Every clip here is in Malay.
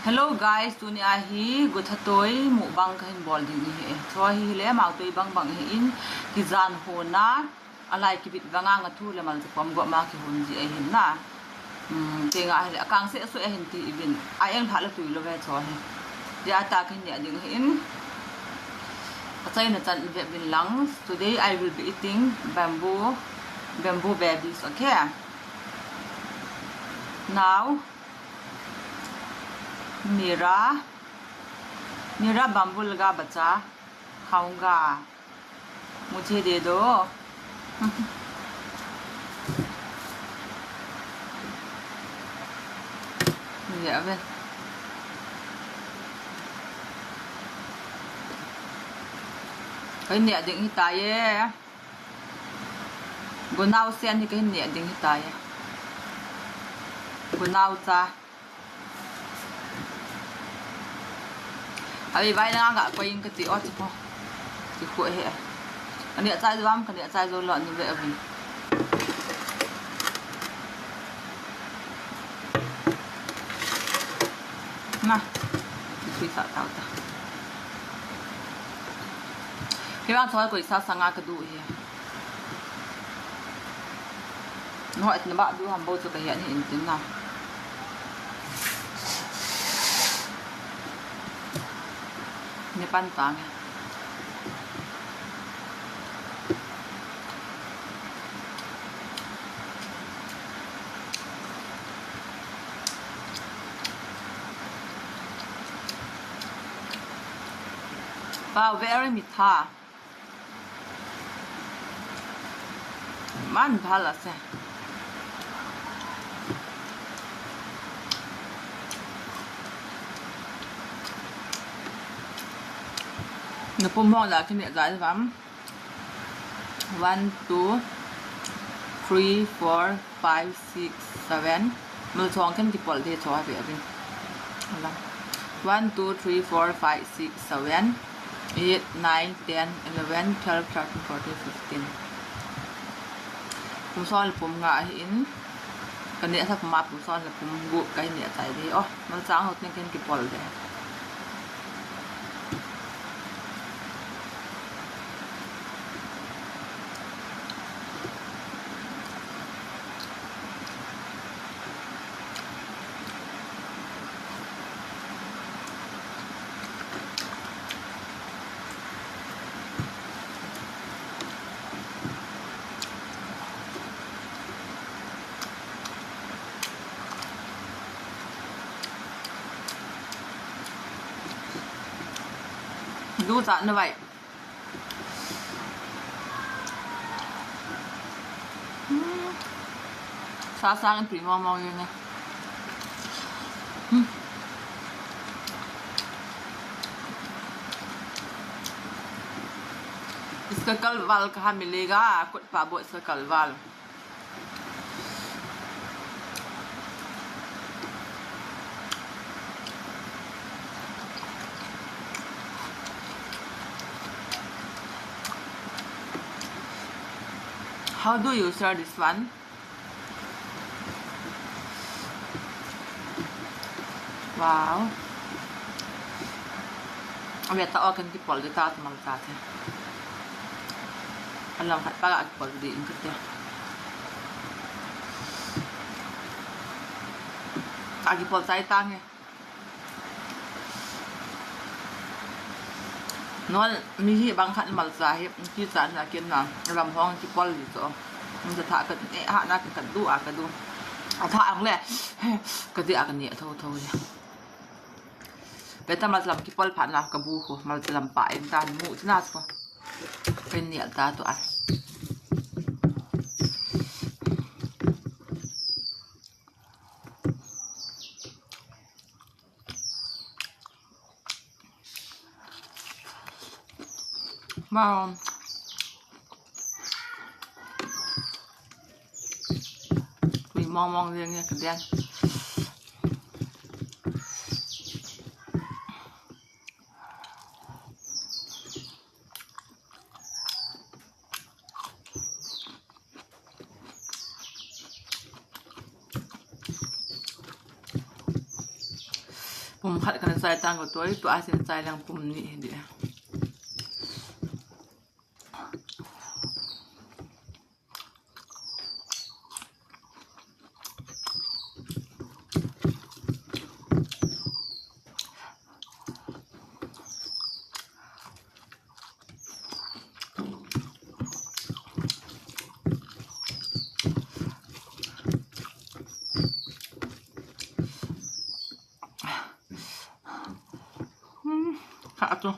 Hello guys, tu ni ahi guthatoi mukbang kahin bol ding hi. So hi le mau toi bang hi in ki zan ho na alai ki bit banga nga thu le mal pom go ma ki hun ji ahin na. Te nga hi akang se so ahin ti ibin. Ai eng thala tui lo ve so hi. Ya ta kahin ya ding hi in. Achai na chan ve bin lang. Today I will be eating bamboo babies, okay? Now मेरा बम्बू लगा बच्चा खाऊंगा मुझे दे दो ये अब cái nẹt định hiện tại ấy bữa nào xem thì cái nẹt định hiện tại bữa nào cha ai vai na ga ko yin ka ti ot po ti ko he ani chai zo am ka ni chai zo lo ni ve abi na ti sa ta ta ke bang thoi ko sa sanga ka du he no at na ba du ham bo cho ka he ni in tin na ni pantang wow very mitha man bhala se nó pom ho là cái nẹt dài lắm 1 2 3 4 5 6 7 มือทองขึ้นที่ปอดที่ชอแบบนี้ 1 2 3 4 5 6 7 8 9 10 11 12 13 14 15ผมซ่อนผมงาหินกันเนี่ยถ้าผมมาผมซ่อนแล้วผมบุกไกลเนี่ยใจดีอ๋อมันจ้างเขาเนี่ยขึ้นที่ปอดเลย Đu dặn như vậy xa sang em thủy mong mong như này इसका कल वाल कहाँ मिलेगा कुछ पाबो इसका कल वाल How do you share this one? Wow. Bây giờ tao cần cái bol để tao mà tao thế. Anh làm phải cái bol đi in cái thế. Cái bol trái tang nghe. Nó mi bang khăn mal sahib ki san na kin na ram hong ki pol li soมันจะทะกันเอะหะนะกันดูอะกันดูอะทะอังแหละก็สิอะกันเนี่ยโทเนี่ยไปตามาลำki pol phan la ka bu ko malลำปะเอ็นตาหมูที่น่าสเป็นเนี่ยตาตัวอะมามองเรื่องเนี่ยกันเดียน Pum khat kan sai tang ko toi tu asin sai lang pum ni dia. Tu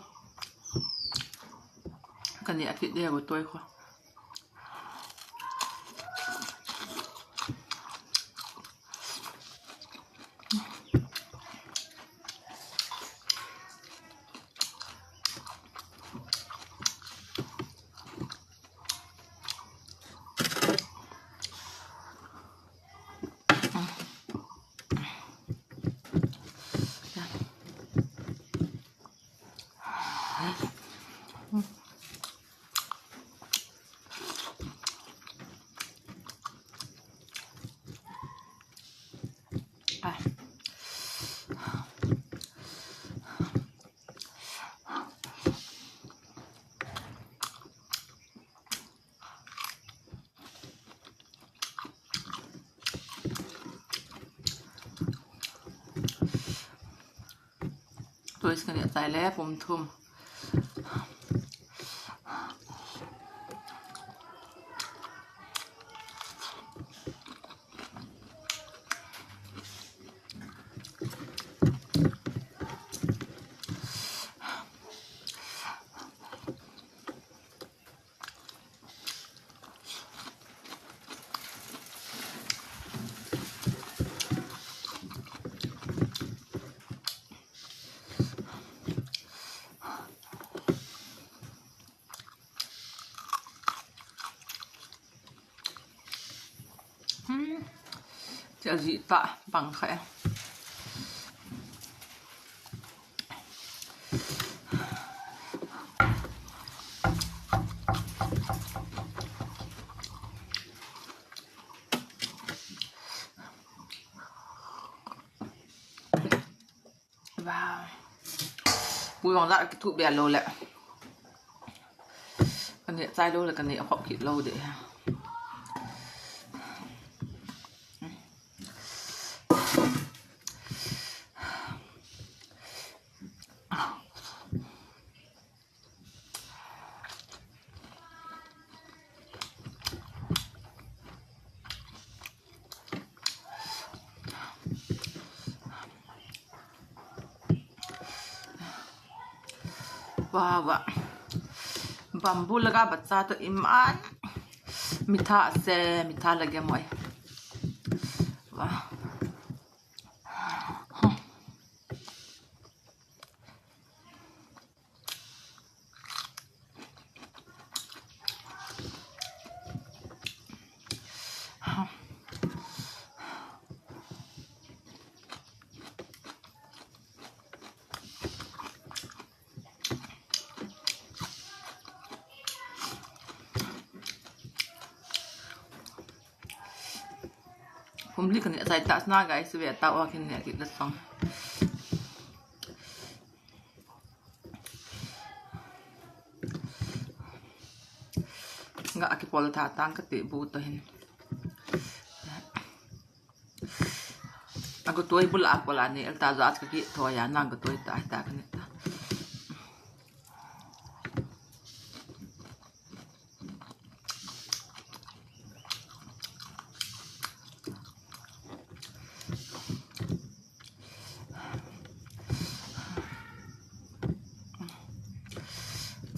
kan ni atit dia ko toi ko tôi sẽ nhận tài lẽผมทุ่มจะจีตะบังแค่ว้าวปุยมองละทุบเบียร์โลแหละกันเนี่ยใจโลเลยกันเนี่ยขอบคิดโลเดี๋ยวว้าวbambu laga bacha to iman mitha ase mitha lage moi wahผมลิกันเนี่ยใส่ตาสนาไก่สวีตาว่ากินเนี่ยกินละสองnggak aki pol tatang keti butuhin aku tuai bula apola ni el tazo at kaki toya nang ko tuai ta ta kan ta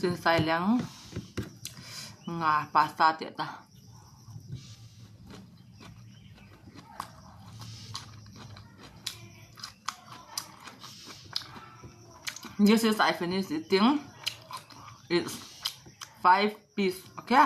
จึงใส่เลี้ยงงาปาสต้าเตี๋ยตาThis is I finished eating. It's 5 piece. Okay.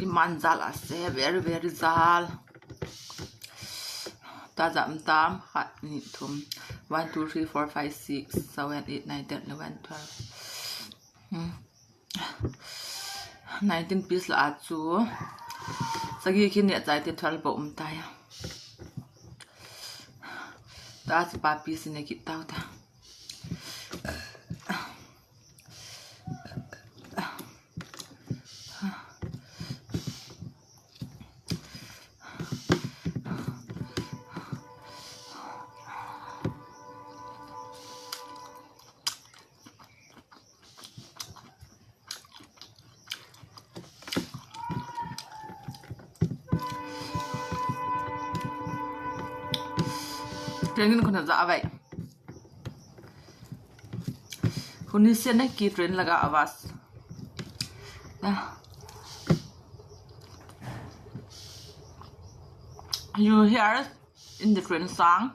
manjal ase very zal ta jam tam khat ni thum 1 2 3 4 5 6 7 8 9 10 11 12 19 piece la chu sagi khin ne chai te 12 bo tai ta chi pa piece ne ki tau ta Training kuna za vậy. Kuni sen này ki train laga awas. You hear in the train song.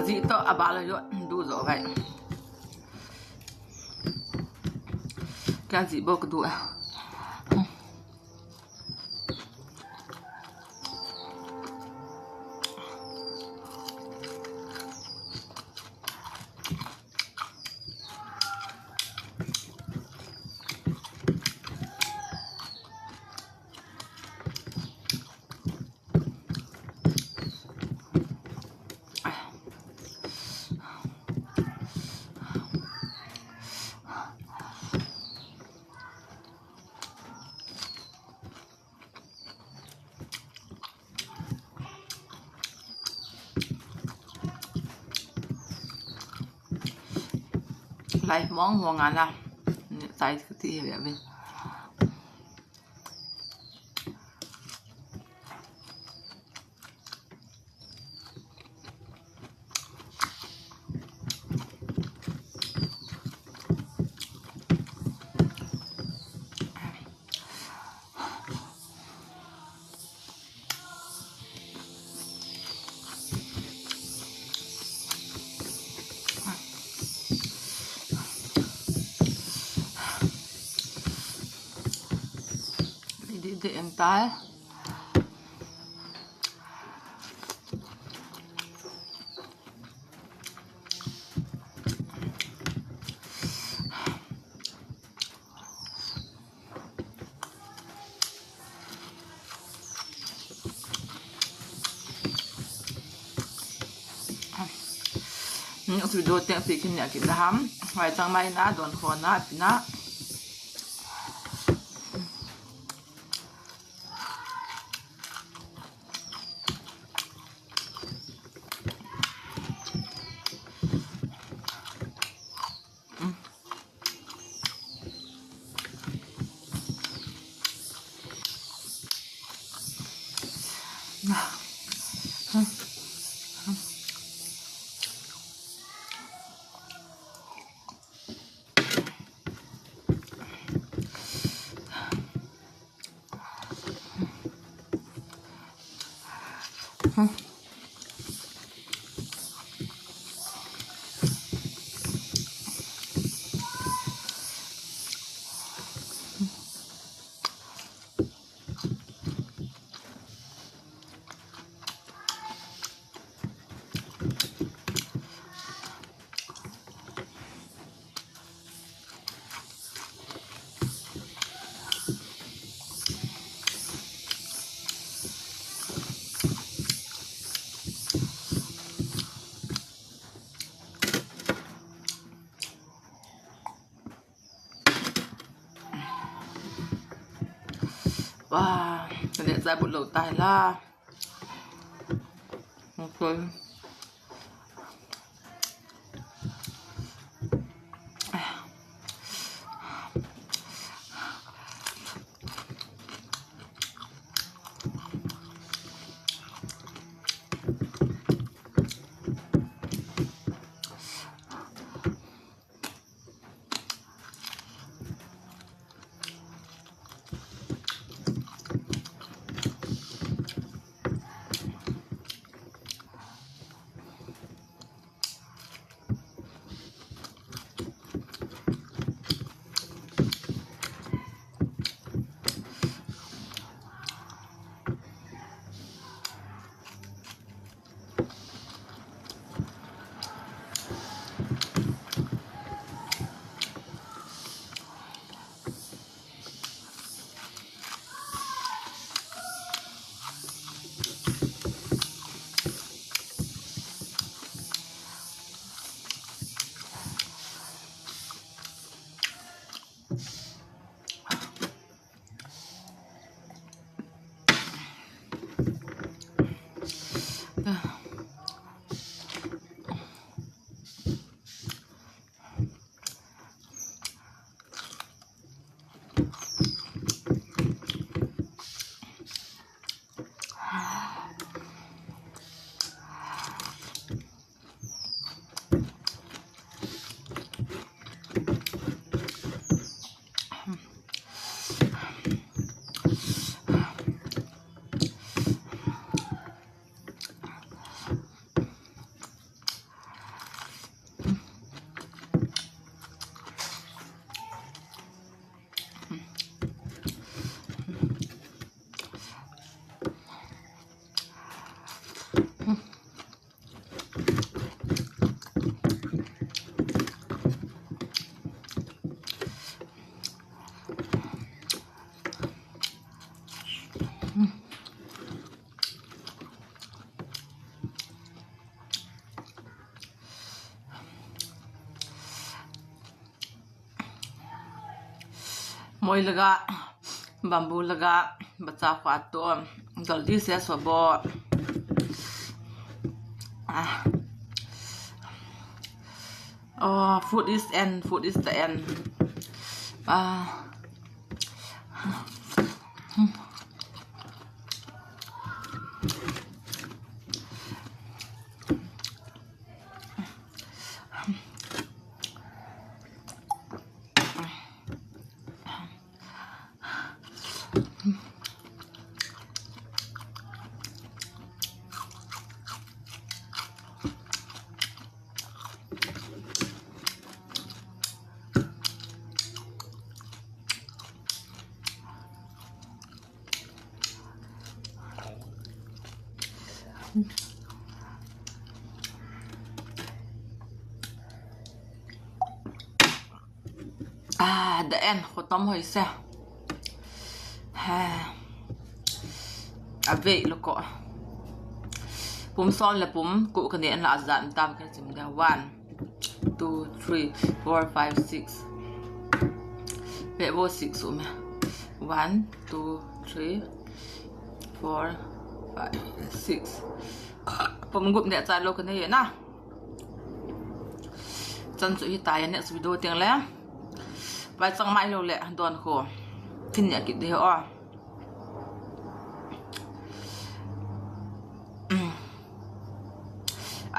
Gì to abala yo du zo vậy. Cái gì bốc đũa. Lại món ngon ngàn à, tại cái gì vậy mình. Để em tái những video tiếng Việt kinh nghiệm kinh hám ngoài trong mai ná đồn khổ ná pina wow, để ra bộ lẩu tài la ok. moi laga bamboo laga bacha khwa to galdi se sobo oh, food is the end. The end khotom hoi se ave loko pum son la pum ku kan ne la azan tam kan sim da 1 2 3 4 5 6 ve bo 6 um 1 2 3 4 5 6 pum gup ne cha lo kan ne na chan chu hi ta ya ne su video tiang la vai sang mai lo le don ko tin ya ki de o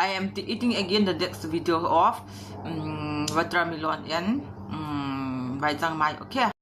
I am eating again the next video of watermelon and vai sang mai okay